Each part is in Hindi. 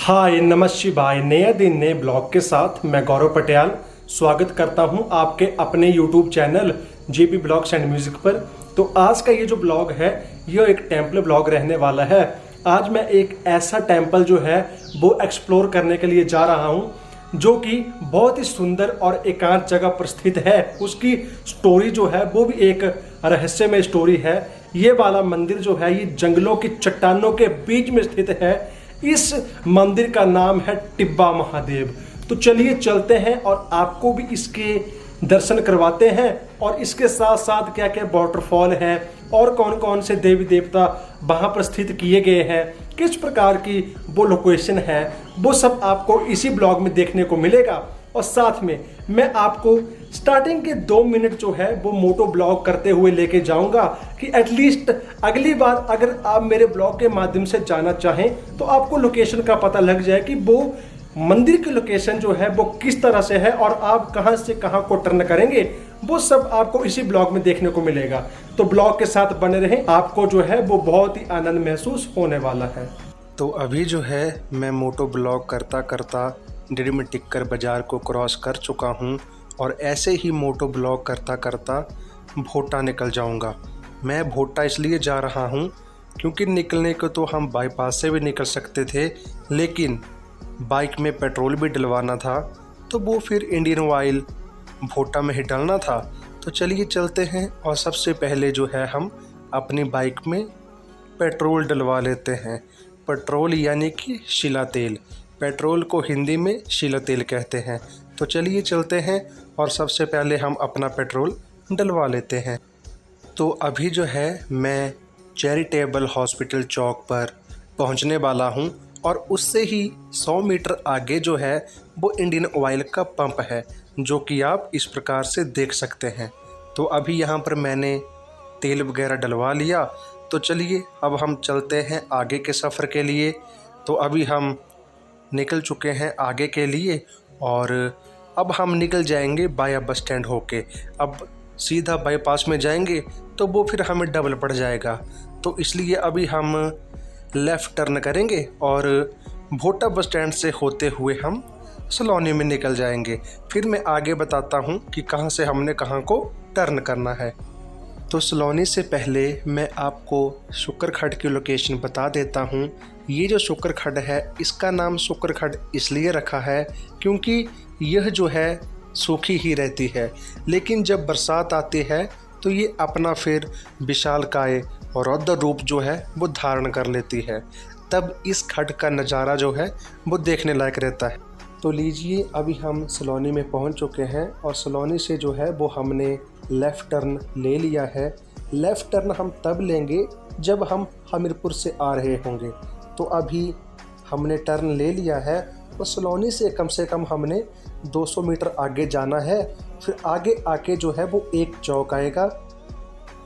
हाय नमः शिवाय। नया दिन नए ब्लॉग के साथ मैं गौरव पटियाल स्वागत करता हूं आपके अपने YouTube channel JP blogs and music पर। तो आज का ये जो ब्लॉग है ये एक टेम्पल ब्लॉग रहने वाला है। आज मैं एक ऐसा टेम्पल जो है वो एक्सप्लोर करने के लिए जा रहा हूं जो कि बहुत ही सुंदर और एकांत जगह पर स्थित है। उसकी स्टोरी जो है वो भी एक रहस्यमय स्टोरी है। ये वाला मंदिर जो है ये जंगलों की चट्टानों के बीच में स्थित है। इस मंदिर का नाम है टिब्बा महादेव। तो चलिए चलते हैं और आपको भी इसके दर्शन करवाते हैं और इसके साथ साथ क्या क्या वाटरफॉल है और कौन कौन से देवी देवता वहां पर स्थित किए गए हैं, किस प्रकार की वो लोकेशन है, वो सब आपको इसी ब्लॉग में देखने को मिलेगा। और साथ में मैं आपको स्टार्टिंग के 2 मिनट जो है वो मोटो ब्लॉग करते हुए लेके जाऊंगा कि एटलीस्ट अगली बार अगर आप मेरे ब्लॉग के माध्यम से जाना चाहें तो आपको लोकेशन का पता लग जाए कि वो मंदिर की लोकेशन जो है वो किस तरह से है और आप कहां से कहां को टर्न करेंगे, वो सब आपको इसी ब्लॉग में देखने को मिलेगा। तो ब्लॉग के साथ बने रहें, आपको जो है वो बहुत ही आनंद महसूस होने वाला है। तो अभी जो है मैं मोटो ब्लॉग करता करता डिडमे टिक्कर बाज़ार को क्रॉस कर चुका हूँ और ऐसे ही मोटो ब्लॉग करता करता भोटा निकल जाऊँगा। मैं भोटा इसलिए जा रहा हूँ क्योंकि निकलने को तो हम बाईपास से भी निकल सकते थे, लेकिन बाइक में पेट्रोल भी डलवाना था तो वो फिर इंडियन ऑयल भोटा में ही डालना था। तो चलिए चलते हैं और सबसे पहले जो है हम अपनी बाइक में पेट्रोल डलवा लेते हैं। पेट्रोल यानी कि शिला तेल, पेट्रोल को हिंदी में शिला तेल कहते हैं। तो चलिए चलते हैं और सबसे पहले हम अपना पेट्रोल डलवा लेते हैं। तो अभी जो है मैं चैरिटेबल हॉस्पिटल चौक पर पहुंचने वाला हूं और उससे ही 100 मीटर आगे जो है वो इंडियन ऑयल का पंप है, जो कि आप इस प्रकार से देख सकते हैं। तो अभी यहाँ पर मैंने तेल वगैरह डलवा लिया। तो चलिए अब हम चलते हैं आगे के सफ़र के लिए। तो अभी हम निकल चुके हैं आगे के लिए और अब हम निकल जाएंगे बाया बस स्टैंड होके। अब सीधा बाईपास में जाएंगे तो वो फिर हमें डबल पड़ जाएगा। तो इसलिए अभी हम लेफ़्ट टर्न करेंगे और भोटा बस स्टैंड से होते हुए हम सलोनी में निकल जाएंगे। फिर मैं आगे बताता हूँ कि कहाँ से हमने कहाँ को टर्न करना है। तो सलोनी से पहले मैं आपको शुक्र खड्ड की लोकेशन बता देता हूँ। ये जो शुक्र खड्ड है इसका नाम शुक्र खड्ड इसलिए रखा है क्योंकि यह जो है सूखी ही रहती है, लेकिन जब बरसात आती है तो ये अपना फिर विशालकाय और रौद्र रूप जो है वो धारण कर लेती है। तब इस खड्ड का नज़ारा जो है वो देखने लायक रहता है। तो लीजिए अभी हम सलोनी में पहुंच चुके हैं और सलोनी से जो है वो हमने लेफ़्ट टर्न ले लिया है। लेफ़्ट टर्न हम तब लेंगे जब हम हमीरपुर से आ रहे होंगे। तो अभी हमने टर्न ले लिया है और सलोनी से कम हमने 200 मीटर आगे जाना है। फिर आगे आके जो है वो एक चौक आएगा,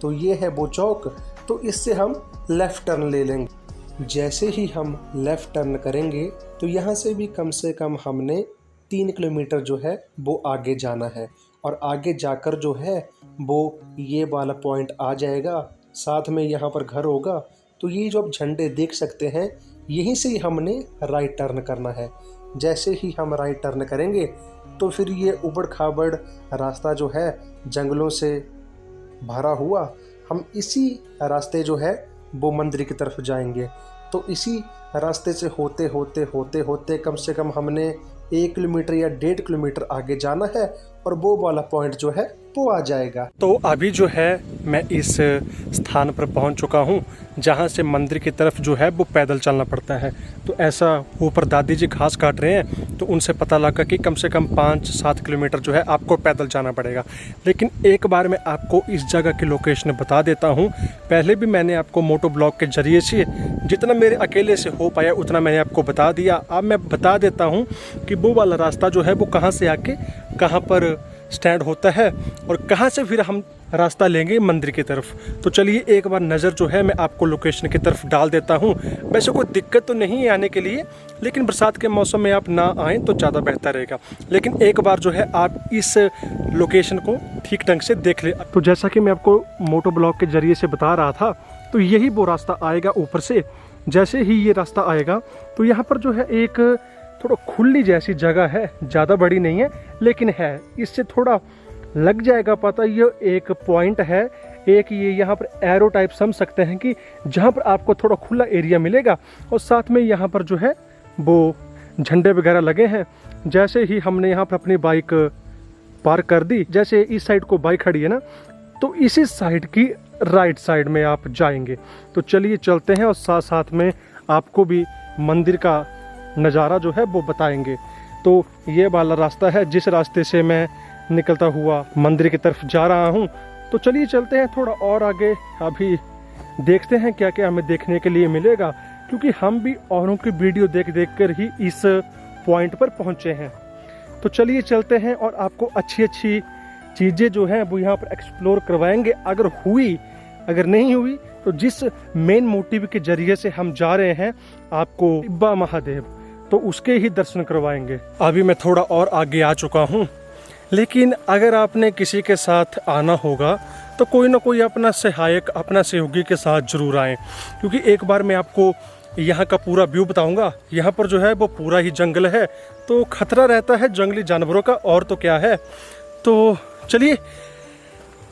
तो ये है वो चौक। तो इससे हम लेफ़्ट टर्न ले लेंगे। जैसे ही हम लेफ़्ट टर्न करेंगे तो यहाँ से कम हमने 3 किलोमीटर जो है वो आगे जाना है और आगे जाकर जो है वो ये वाला पॉइंट आ जाएगा। साथ में यहाँ पर घर होगा। तो ये जो आप झंडे देख सकते हैं यहीं से ही हमने राइट टर्न करना है। जैसे ही हम राइट टर्न करेंगे तो फिर ये उबड़ खाबड़ रास्ता जो है जंगलों से भरा हुआ, हम इसी रास्ते जो है वो मंदिर की तरफ जाएंगे। तो इसी रास्ते से होते कम से कम हमने 1 किलोमीटर या 1.5 किलोमीटर आगे जाना है और वो वाला पॉइंट जो है वो आ जाएगा। तो अभी जो है मैं इस स्थान पर पहुंच चुका हूं जहां से मंदिर की तरफ जो है वो पैदल चलना पड़ता है। तो ऐसा ऊपर दादी जी घास काट रहे हैं तो उनसे पता लगा कि कम से कम 5-7 किलोमीटर जो है आपको पैदल जाना पड़ेगा। लेकिन एक बार मैं आपको इस जगह की लोकेशन बता देता हूँ। पहले भी मैंने आपको मोटो ब्लॉग के जरिए से जितना मेरे अकेले से हो पाया उतना मैंने आपको बता दिया। अब मैं बता देता हूँ कि वो वाला रास्ता जो है वो कहाँ से आके कहाँ पर स्टैंड होता है और कहाँ से फिर हम रास्ता लेंगे मंदिर की तरफ। तो चलिए एक बार नज़र जो है मैं आपको लोकेशन की तरफ डाल देता हूँ। वैसे कोई दिक्कत तो नहीं है आने के लिए, लेकिन बरसात के मौसम में आप ना आएँ तो ज़्यादा बेहतर रहेगा। लेकिन एक बार जो है आप इस लोकेशन को ठीक ढंग से देख ले। तो जैसा कि मैं आपको मोटो ब्लॉग के ज़रिए से बता रहा था, तो यही वो रास्ता आएगा ऊपर से जैसे ही ये रास्ता आएगा तो यहाँ पर जो है एक थोड़ा खुली जैसी जगह है, ज़्यादा बड़ी नहीं है लेकिन है, इससे थोड़ा लग जाएगा पता। ये एक पॉइंट है, एक ये यहाँ पर एरो टाइप समझ सकते हैं कि जहाँ पर आपको थोड़ा खुला एरिया मिलेगा और साथ में यहाँ पर जो है वो झंडे वगैरह लगे हैं। जैसे ही हमने यहाँ पर अपनी बाइक पार्क कर दी, जैसे इस साइड को बाइक खड़ी है ना, तो इसी साइड की राइट साइड में आप जाएंगे। तो चलिए चलते हैं और साथ साथ में आपको भी मंदिर का नज़ारा जो है वो बताएंगे। तो ये वाला रास्ता है जिस रास्ते से मैं निकलता हुआ मंदिर की तरफ जा रहा हूँ। तो चलिए चलते हैं थोड़ा और आगे, अभी देखते हैं क्या क्या हमें देखने के लिए मिलेगा, क्योंकि हम भी औरों की वीडियो देख देख कर ही इस पॉइंट पर पहुँचे हैं। तो चलिए चलते हैं और आपको अच्छी अच्छी चीज़ें जो हैं वो यहाँ पर एक्सप्लोर करवाएंगे। अगर हुई, अगर नहीं हुई तो जिस मेन मोटिव के जरिए से हम जा रहे हैं आपको टिब्बा महादेव, तो उसके ही दर्शन करवाएंगे। अभी मैं थोड़ा और आगे आ चुका हूँ, लेकिन अगर आपने किसी के साथ आना होगा तो कोई ना कोई अपना सहायक, अपना सहयोगी के साथ जरूर आएँ, क्योंकि एक बार मैं आपको यहाँ का पूरा व्यू बताऊंगा। यहाँ पर जो है वो पूरा ही जंगल है, तो खतरा रहता है जंगली जानवरों का, और तो क्या है। तो चलिए,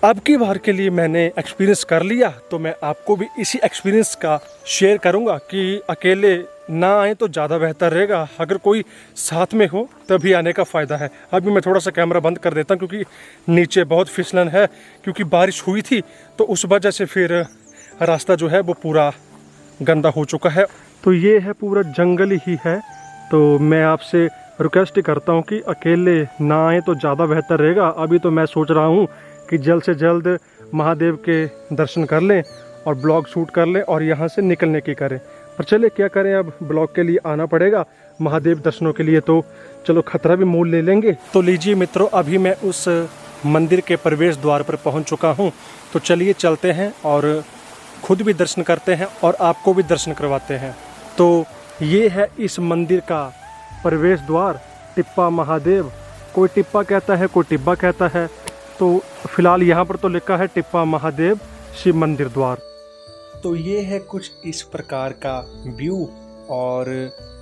अब की बार के लिए मैंने एक्सपीरियंस कर लिया, तो मैं आपको भी इसी एक्सपीरियंस का शेयर करूंगा कि अकेले ना आए तो ज़्यादा बेहतर रहेगा, अगर कोई साथ में हो तभी आने का फ़ायदा है। अभी मैं थोड़ा सा कैमरा बंद कर देता हूं क्योंकि नीचे बहुत फिसलन है, क्योंकि बारिश हुई थी तो उस वजह से फिर रास्ता जो है वो पूरा गंदा हो चुका है। तो ये है पूरा जंगल ही है, तो मैं आपसे रिक्वेस्ट करता हूँ कि अकेले ना आए तो ज़्यादा बेहतर रहेगा। अभी तो मैं सोच रहा हूँ कि जल्द से जल्द महादेव के दर्शन कर लें और ब्लॉग शूट कर लें और यहाँ से निकलने की करें। पर चले क्या करें, अब ब्लॉग के लिए आना पड़ेगा महादेव दर्शनों के लिए, तो चलो खतरा भी मोल ले लेंगे। तो लीजिए मित्रों, अभी मैं उस मंदिर के प्रवेश द्वार पर पहुँच चुका हूँ। तो चलिए चलते हैं और खुद भी दर्शन करते हैं और आपको भी दर्शन करवाते हैं। तो ये है इस मंदिर का प्रवेश द्वार, टिप्पा महादेव। कोई टिप्पा कहता है, कोई टिब्बा कहता है। तो फिलहाल यहाँ पर तो लिखा है टिप्पा महादेव शिव मंदिर द्वार। तो ये है कुछ इस प्रकार का व्यू और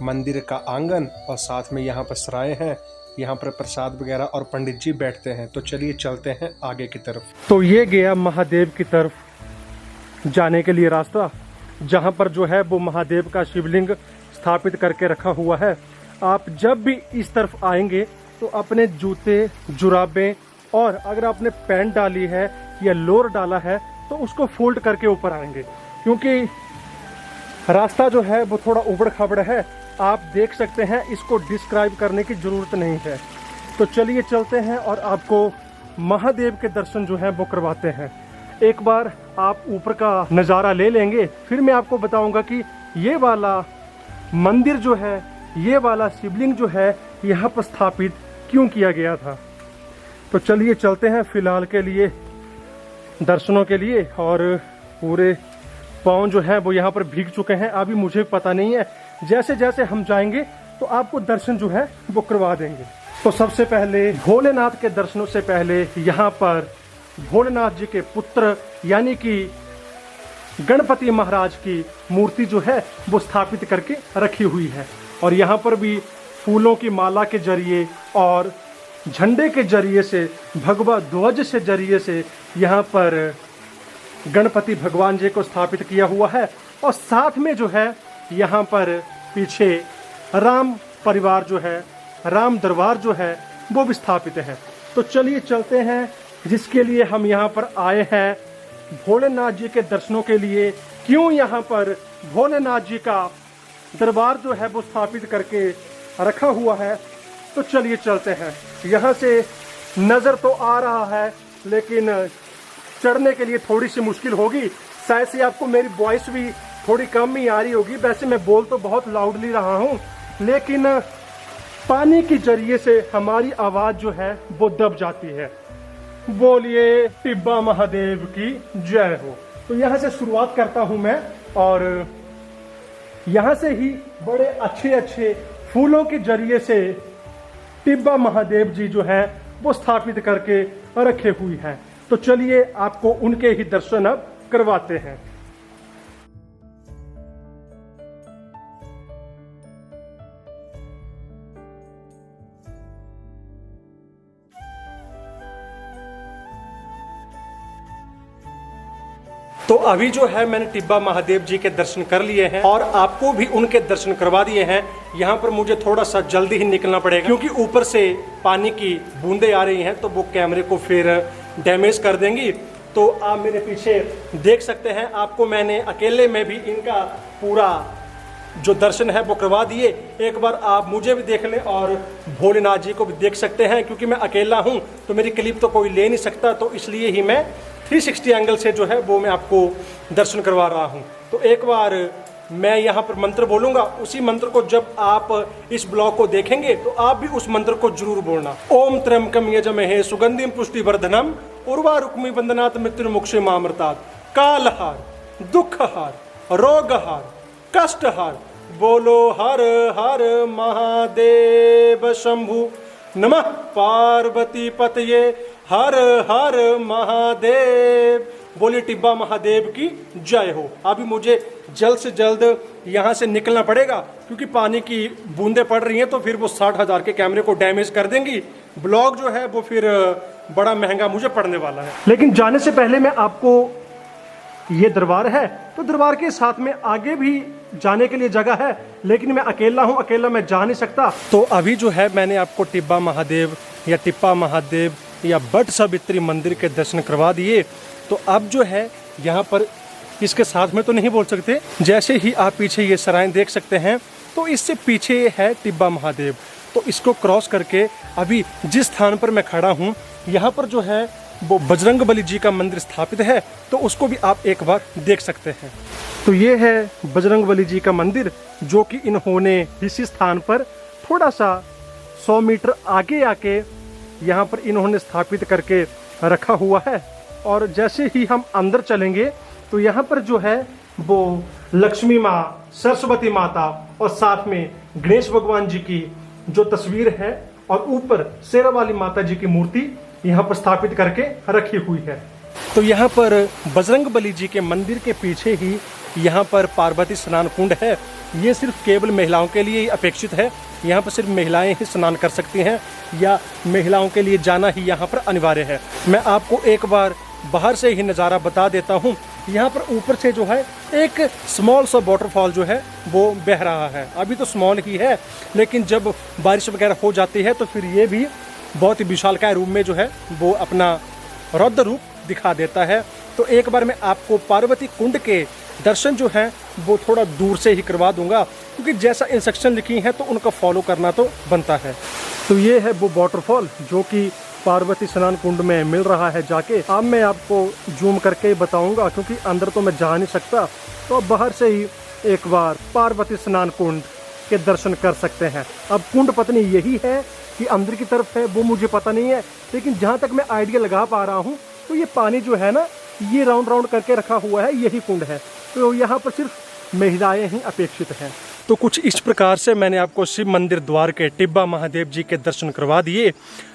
मंदिर का आंगन, और साथ में यहाँ पर सराय हैं, यहाँ पर प्रसाद वगैरह और पंडित जी बैठते हैं। तो चलिए चलते हैं आगे की तरफ। तो ये गया महादेव की तरफ जाने के लिए रास्ता, जहाँ पर जो है वो महादेव का शिवलिंग स्थापित करके रखा हुआ है। आप जब भी इस तरफ आएंगे तो अपने जूते, जुराबें, और अगर आपने पैंट डाली है या लोअर डाला है तो उसको फोल्ड करके ऊपर आएंगे, क्योंकि रास्ता जो है वो थोड़ा उबड़ खाबड़ है। आप देख सकते हैं, इसको डिस्क्राइब करने की ज़रूरत नहीं है। तो चलिए चलते हैं और आपको महादेव के दर्शन जो हैं वो करवाते हैं। एक बार आप ऊपर का नज़ारा ले लेंगे, फिर मैं आपको बताऊंगा कि ये वाला मंदिर जो है, ये वाला शिवलिंग जो है यहाँ पर स्थापित क्यों किया गया था। तो चलिए चलते हैं फिलहाल के लिए दर्शनों के लिए। और पूरे पाँव जो हैं वो यहाँ पर भीग चुके हैं, अभी मुझे पता नहीं है, जैसे जैसे हम जाएंगे तो आपको दर्शन जो है वो करवा देंगे। तो सबसे पहले भोलेनाथ के दर्शनों से पहले यहाँ पर भोलेनाथ जी के पुत्र यानी कि गणपति महाराज की मूर्ति जो है वो स्थापित करके रखी हुई है, और यहाँ पर भी फूलों की माला के जरिए और झंडे के जरिए से, भगवा ध्वज से जरिए से यहाँ पर गणपति भगवान जी को स्थापित किया हुआ है। और साथ में जो है यहाँ पर पीछे राम परिवार जो है, राम दरबार जो है वो भी स्थापित है। तो चलिए चलते हैं, जिसके लिए हम यहाँ पर आए हैं, भोलेनाथ जी के दर्शनों के लिए। क्यों यहाँ पर भोलेनाथ जी का दरबार जो है वो स्थापित करके रखा हुआ है, तो चलिए चलते हैं। यहाँ से नज़र तो आ रहा है, लेकिन चढ़ने के लिए थोड़ी सी मुश्किल होगी। शायद से आपको मेरी वॉइस भी थोड़ी कम ही आ रही होगी। वैसे मैं बोल तो बहुत लाउडली रहा हूँ, लेकिन पानी के जरिए से हमारी आवाज़ जो है वो दब जाती है। बोलिए टिब्बा महादेव की जय हो। तो यहाँ से शुरुआत करता हूँ मैं, और यहाँ से ही बड़े अच्छे अच्छे फूलों के जरिए से टिब्बा महादेव जी जो है वो स्थापित करके रखे हुई हैं। तो चलिए आपको उनके ही दर्शन अब करवाते हैं। तो अभी जो है मैंने टिब्बा महादेव जी के दर्शन कर लिए हैं और आपको भी उनके दर्शन करवा दिए हैं। यहाँ पर मुझे थोड़ा सा जल्दी ही निकलना पड़ेगा क्योंकि ऊपर से पानी की बूंदें आ रही हैं तो वो कैमरे को फिर डैमेज कर देंगी। तो आप मेरे पीछे देख सकते हैं, आपको मैंने अकेले में भी इनका पूरा जो दर्शन है वो करवा दिए। एक बार आप मुझे भी देख लें और भोलेनाथ जी को भी देख सकते हैं, क्योंकि मैं अकेला हूँ तो मेरी क्लिप तो कोई ले नहीं सकता, तो इसलिए ही मैं 360 एंगल से जो है वो मैं आपको दर्शन करवा रहा हूँ। तो एक बार मैं यहाँ पर मंत्र बोलूँगा, उसी मंत्र को जब आप इस ब्लॉग को देखेंगे तो आप भी उस मंत्र को जरूर बोलना। ओम त्र्यंबकम यजमहे सुगंधिम पुष्टिवर्धनम उर्वारुक्मी बंदनात् मृत्युर्मुक्षीमामृतात् कालहार दुःखहार रोगहार कष्टहार। बोलो हर हर महादेव शंभु नमः पार्वती पतये हर हर महादेव। बोलिए टिब्बा महादेव की जय हो। अभी मुझे जल्द से जल्द यहाँ से निकलना पड़ेगा क्योंकि पानी की बूंदें पड़ रही हैं तो फिर वो 60,000 के कैमरे को डैमेज कर देंगी। ब्लॉग जो है वो फिर बड़ा महंगा मुझे पड़ने वाला है। लेकिन जाने से पहले मैं आपको, ये दरबार है तो दरबार के साथ में आगे भी जाने के लिए जगह है, लेकिन मैं अकेला हूँ, अकेला मैं जा नहीं सकता। तो अभी जो है मैंने आपको टिब्बा महादेव या टिप्पा महादेव या बट सावित्री मंदिर के दर्शन करवा दिए। तो अब जो है यहाँ पर इसके साथ में तो नहीं बोल सकते, जैसे ही आप पीछे ये सराय देख सकते हैं तो इससे पीछे है टिब्बा महादेव। तो इसको क्रॉस करके अभी जिस स्थान पर मैं खड़ा हूँ यहाँ पर जो है वो बजरंगबली जी का मंदिर स्थापित है, तो उसको भी आप एक बार देख सकते हैं। तो ये है बजरंगबली जी का मंदिर जो कि इन्होंने इसी स्थान पर थोड़ा सा 100 मीटर आगे आके यहाँ पर इन्होंने स्थापित करके रखा हुआ है। और जैसे ही हम अंदर चलेंगे तो यहाँ पर जो है वो लक्ष्मी माँ, सरस्वती माता और साथ में गणेश भगवान जी की जो तस्वीर है और ऊपर शेरा वाली माता जी की मूर्ति यहाँ पर स्थापित करके रखी हुई है। तो यहाँ पर बजरंगबली जी के मंदिर के पीछे ही यहाँ पर पार्वती स्नान कुंड है। ये सिर्फ केवल महिलाओं के लिए ही अपेक्षित है। यहाँ पर सिर्फ महिलाएं ही स्नान कर सकती हैं या महिलाओं के लिए जाना ही यहाँ पर अनिवार्य है। मैं आपको एक बार बाहर से ही नज़ारा बता देता हूँ। यहाँ पर ऊपर से जो है एक स्मॉल सा वाटरफॉल जो है वो बह रहा है। अभी तो स्मॉल ही है, लेकिन जब बारिश वगैरह हो जाती है तो फिर ये भी बहुत ही विशालकाय रूप में जो है वो अपना रौद्र रूप दिखा देता है। तो एक बार मैं आपको पार्वती कुंड के दर्शन जो हैं वो थोड़ा दूर से ही करवा दूंगा, क्योंकि जैसा इंस्ट्रक्शन लिखी है तो उनका फॉलो करना तो बनता है। तो ये है वो वाटरफॉल जो कि पार्वती स्नान कुंड में मिल रहा है जाके। अब मैं आपको जूम करके बताऊंगा क्योंकि अंदर तो मैं जा नहीं सकता, तो अब बाहर से ही एक बार पार्वती स्नान कुंड के दर्शन कर सकते हैं। अब कुंड पत्नी यही है कि अंदर की तरफ है वो मुझे पता नहीं है, लेकिन जहाँ तक मैं आइडिया लगा पा रहा हूँ तो ये पानी जो है ना ये राउंड राउंड करके रखा हुआ है, यही कुंड है। तो यहाँ पर सिर्फ महिलाएं ही अपेक्षित हैं। तो कुछ इस प्रकार से मैंने आपको शिव मंदिर द्वार के टिब्बा महादेव जी के दर्शन करवा दिए।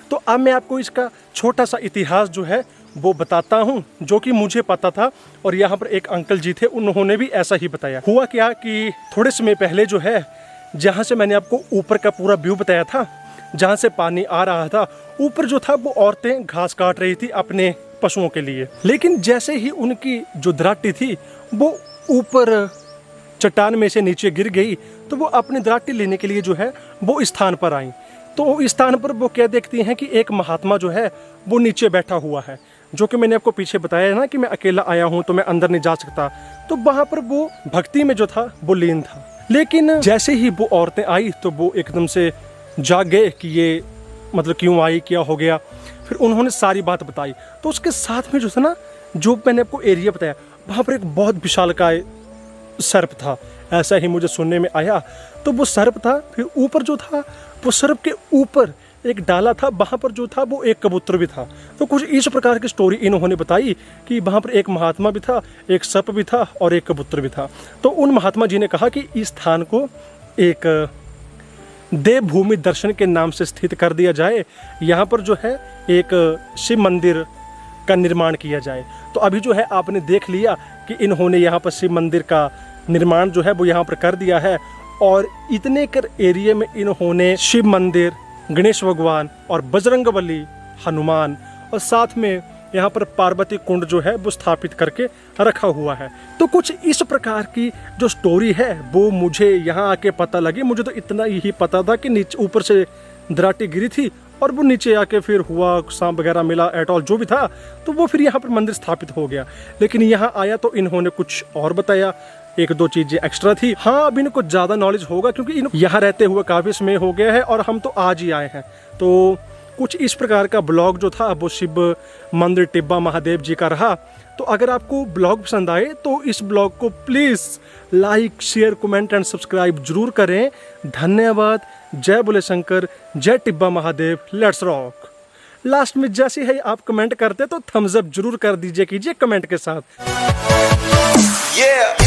तो अब मैं आपको इसका छोटा सा इतिहास जो है वो बताता हूँ जो कि मुझे पता था, और यहाँ पर एक अंकल जी थे उन्होंने भी ऐसा ही बताया। हुआ क्या कि थोड़े समय पहले जो है, जहाँ से मैंने आपको ऊपर का पूरा व्यू बताया था, जहाँ से पानी आ रहा था, ऊपर जो था वो औरतें घास काट रही थी अपने पशुओं के लिए। लेकिन जैसे ही उनकी जो दराटी थी वो ऊपर चट्टान में से नीचे गिर गई, तो वो अपनी दराटी लेने के लिए जो है वो इस स्थान पर आई। तो इस स्थान पर वो क्या देखती हैं कि एक महात्मा जो है वो नीचे बैठा हुआ है, जो कि मैंने आपको पीछे बताया है ना कि मैं अकेला आया हूँ तो मैं अंदर नहीं जा सकता। तो वहाँ पर वो भक्ति में जो था वो लीन था। लेकिन जैसे ही वो औरतें आई तो वो एकदम से जाग गए कि ये मतलब क्यों आई, क्या हो गया। फिर उन्होंने सारी बात बताई। तो उसके साथ में जो था ना, जो मैंने आपको एरिया बताया, वहाँ पर एक बहुत विशालकाय सर्प था, ऐसा ही मुझे सुनने में आया। तो वो सर्प था, फिर ऊपर जो था वो सर्प के ऊपर एक डाला था, वहाँ पर जो था वो एक कबूतर भी था। तो कुछ इस प्रकार की स्टोरी इन्होंने बताई कि वहाँ पर एक महात्मा भी था, एक सर्प भी था और एक कबूतर भी था। तो उन महात्मा जी ने कहा कि इस स्थान को एक देवभूमि दर्शन के नाम से स्थित कर दिया जाए, यहाँ पर जो है एक शिव मंदिर का निर्माण किया जाए। तो अभी जो है आपने देख लिया कि इन्होंने यहाँ पर शिव मंदिर का निर्माण जो है वो यहाँ पर कर दिया है, और इतने कर एरिया में इन्होंने शिव मंदिर, गणेश भगवान और बजरंगबली, हनुमान और साथ में यहाँ पर पार्वती कुंड जो है वो स्थापित करके रखा हुआ है। तो कुछ इस प्रकार की जो स्टोरी है वो मुझे यहाँ आके पता लगी। मुझे तो इतना ही पता था कि नीचे ऊपर से दराटी गिरी थी और वो नीचे आके फिर हुआ सांप वगैरह मिला एट ऑल जो भी था, तो वो फिर यहाँ पर मंदिर स्थापित हो गया। लेकिन यहाँ आया तो इन्होंने कुछ और बताया, एक दो चीजें एक्स्ट्रा थी। हाँ, अब इनको ज्यादा नॉलेज होगा क्योंकि यहाँ रहते हुए काफी समय हो गया है और हम तो आज ही आए हैं। तो कुछ इस प्रकार का ब्लॉग जो था वो शिव मंदिर टिब्बा महादेव जी का रहा। तो अगर आपको ब्लॉग पसंद आए तो इस ब्लॉग को please like, share, comment and subscribe जरूर करें। धन्यवाद। जय बोले शंकर, जय Tibba Mahadev, let's rock. Last में जैसे ही आप कमेंट करते तो थम्स अप जरूर कर दीजिए कीजिए कमेंट के साथ। Yeah.